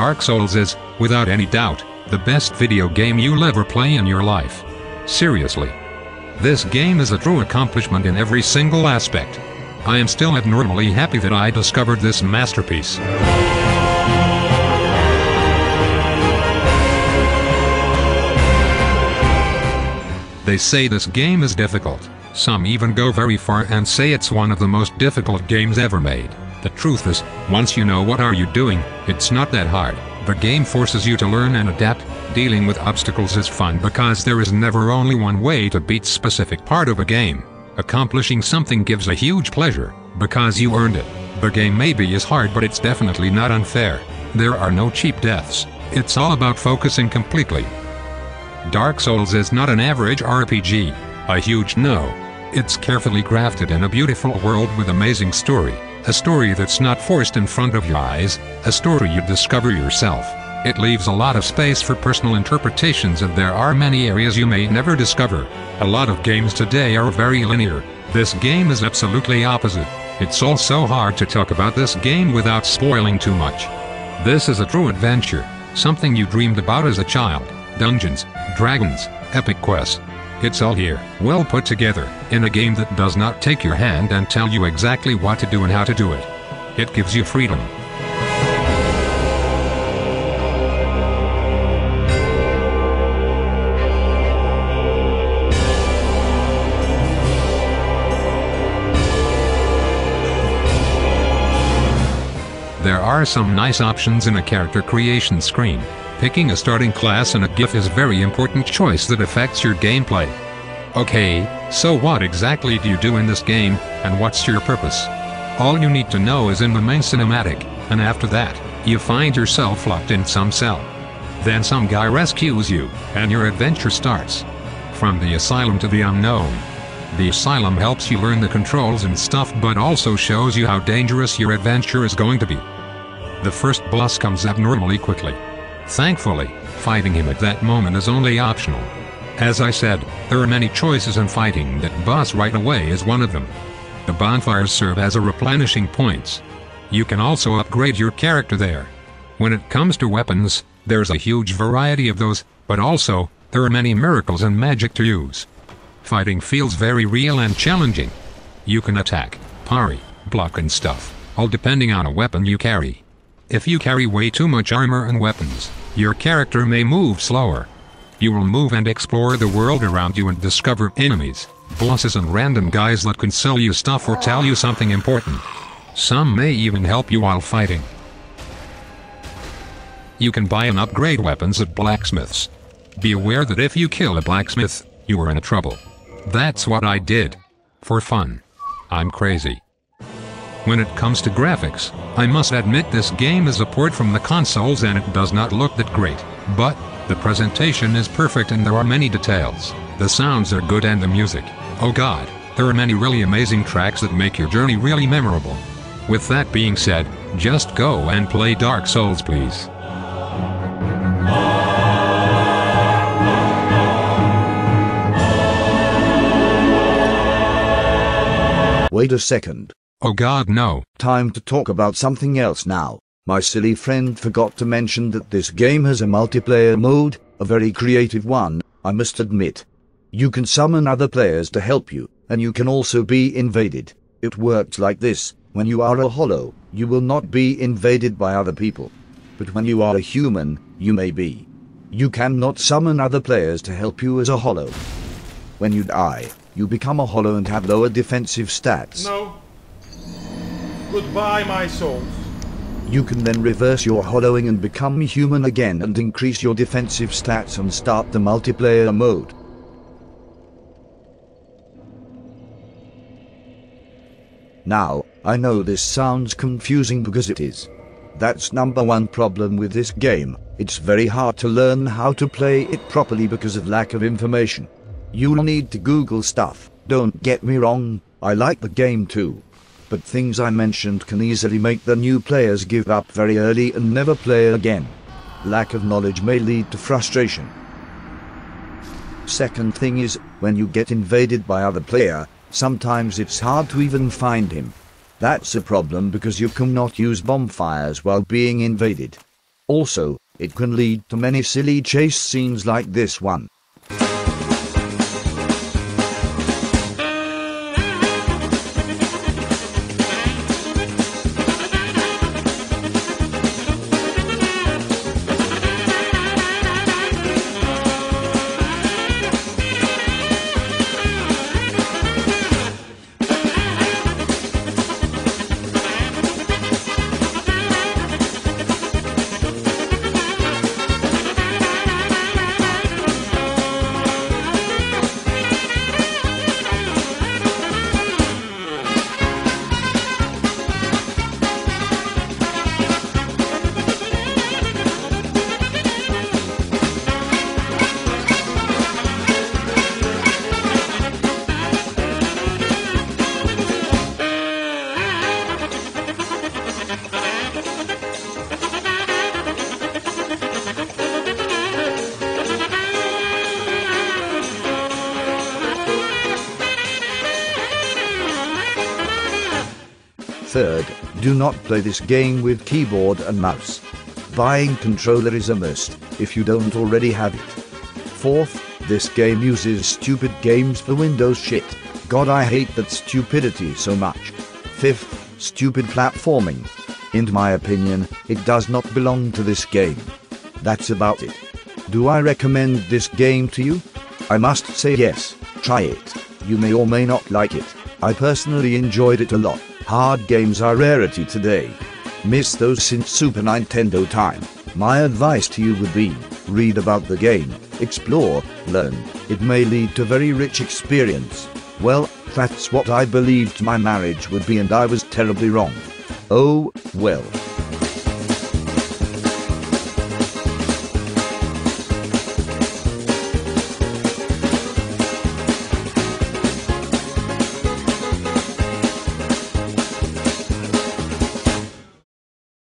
Dark Souls is, without any doubt, the best video game you'll ever play in your life. Seriously. This game is a true accomplishment in every single aspect. I am still abnormally happy that I discovered this masterpiece. They say this game is difficult. Some even go very far and say it's one of the most difficult games ever made. The truth is, once you know what are you doing, it's not that hard. The game forces you to learn and adapt. Dealing with obstacles is fun because there is never only one way to beat specific part of a game. Accomplishing something gives a huge pleasure, because you earned it. The game maybe is hard, but it's definitely not unfair. There are no cheap deaths. It's all about focusing completely. Dark Souls is not an average RPG. A huge no. It's carefully crafted in a beautiful world with amazing story. A story that's not forced in front of your eyes. A story you discover yourself. It leaves a lot of space for personal interpretations, and there are many areas you may never discover. A lot of games today are very linear. This game is absolutely opposite. It's also hard to talk about this game without spoiling too much. This is a true adventure, something you dreamed about as a child. Dungeons, dragons, epic quests. It's all here, well put together, in a game that does not take your hand and tell you exactly what to do and how to do it. It gives you freedom. There are some nice options in a character creation screen. Picking a starting class and a GIF is a very important choice that affects your gameplay. Okay, so what exactly do you do in this game, and what's your purpose? All you need to know is in the main cinematic, and after that, you find yourself locked in some cell. Then some guy rescues you, and your adventure starts. From the Asylum to the unknown. The Asylum helps you learn the controls and stuff, but also shows you how dangerous your adventure is going to be. The first boss comes abnormally quickly. Thankfully, fighting him at that moment is only optional. As I said, there are many choices, and fighting that boss right away is one of them. The bonfires serve as a replenishing points. You can also upgrade your character there. When it comes to weapons, there's a huge variety of those, but also, there are many miracles and magic to use. Fighting feels very real and challenging. You can attack, parry, block and stuff, all depending on a weapon you carry. If you carry way too much armor and weapons, your character may move slower. You will move and explore the world around you and discover enemies, bosses and random guys that can sell you stuff or tell you something important. Some may even help you while fighting. You can buy and upgrade weapons at blacksmiths. Be aware that if you kill a blacksmith, you are in trouble. That's what I did. For fun. I'm crazy. When it comes to graphics, I must admit this game is a port from the consoles and it does not look that great, but the presentation is perfect and there are many details. The sounds are good and the music, oh god, there are many really amazing tracks that make your journey really memorable. With that being said, just go and play Dark Souls, please. Wait a second. Oh god, no. Time to talk about something else now. My silly friend forgot to mention that this game has a multiplayer mode, a very creative one, I must admit. You can summon other players to help you, and you can also be invaded. It works like this: when you are a hollow, you will not be invaded by other people. But when you are a human, you may be. You cannot summon other players to help you as a hollow. When you die, you become a hollow and have lower defensive stats. No. Goodbye, my souls. You can then reverse your hollowing and become human again and increase your defensive stats and start the multiplayer mode. Now, I know this sounds confusing because it is. That's number one problem with this game. It's very hard to learn how to play it properly because of lack of information. You'll need to Google stuff. Don't get me wrong, I like the game too. But things I mentioned can easily make the new players give up very early and never play again. Lack of knowledge may lead to frustration. Second thing is, when you get invaded by other player, sometimes it's hard to even find him. That's a problem because you cannot use bonfires while being invaded. Also, it can lead to many silly chase scenes like this one. Third, do not play this game with keyboard and mouse. Buying controller is a must, if you don't already have it. Fourth, this game uses stupid games for Windows shit. God, I hate that stupidity so much. Fifth, stupid platforming. In my opinion, it does not belong to this game. That's about it. Do I recommend this game to you? I must say yes, try it. You may or may not like it. I personally enjoyed it a lot. Hard games are rarity today. Miss those since Super Nintendo time. My advice to you would be, read about the game, explore, learn. It may lead to very rich experience. Well, that's what I believed my marriage would be, and I was terribly wrong. Oh, well.